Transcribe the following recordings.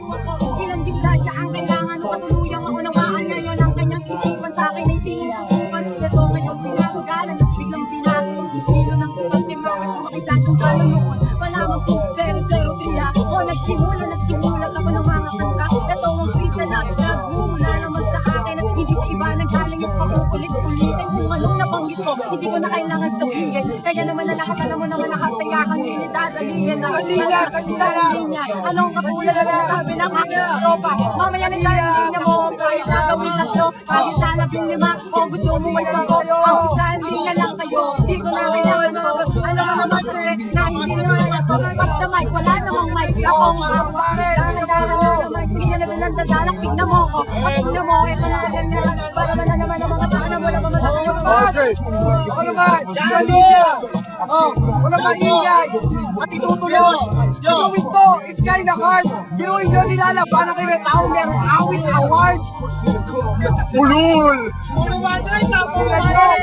ako. Ilang distansya ang kailangan mo katuluyang maunawaan. Ngayon ang kanyang isipan sa akin ay tinisukan. Ito ngayon pinasugalan at biglang binago ang estilo ng isang timang at kumakisan kong kaluluon. Wala mo po, 003 ako. Nagsimulat ako ng mga kanta. Ito ang freestyle na nagmumula naman sa akin at hindi sa iba nanggaling yung pakukulit-ulitin. Kung anong nabanggit ko, hindi ko na kailangan sabihin. Kaya naman nalakatan mo naman nakatayakan hindi dadalihin na sa linya. Anong katulad na sabi ng aking tropa? Mamaya na sa linya mo, kahit nagawin tatlo, kahit nalabing lima, o gusto mo may sagot. Ang isa linya lang kayo, hindi ko na kailangan mo. Ano ka naman kasi, na hindi naman ako. Basta mic, wala namang mic. Ako nga, hindi na nagdadalak, tignan mo ko. At tignan mo, ito na ganyan. Para man na naman ang mga tao na wala pa masakit yung Okay. Ako naman, Jolly! Oh, wala pa ingay! At itutulog! Gawin to, Sky na hard! Ginuhin nyo nilalaban na kayo tao merong awit award! Ulul! Puro manay na, puro manay!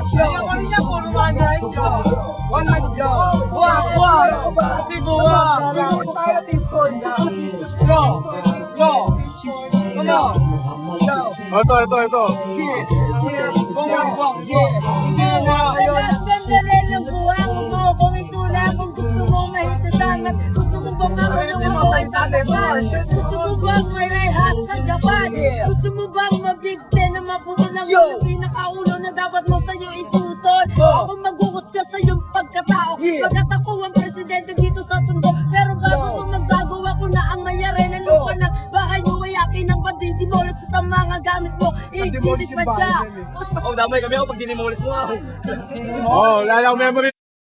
Kaya ko rin niya, puro manay! Wala nyo! Buwak, buwak! Pati buwak! Gawin tayo team ko! Go! Go! Come on! Ito. Sandali lang buwak mo kung ito na kung gusto mo mahitasan at gusto mo bang makulong ako sa Japan? Gusto mo bang may rehas sa Japan? Gusto mo bang mabigte na mapuno ng pinakaulo na dapat mo sa'yo itutol? Ako magugus ka sa iyong pagkatao pagkat ako ang presidente dito sa Tondo. Pero bago ito magbago ako na ang mayari ng lupa ng bahay mo ay akin ang pagdidimulit sa mga gamit mo. Ididispatcha! Oh, damay kami ako pag dinimulis mo ako. Oh, lala ko memory.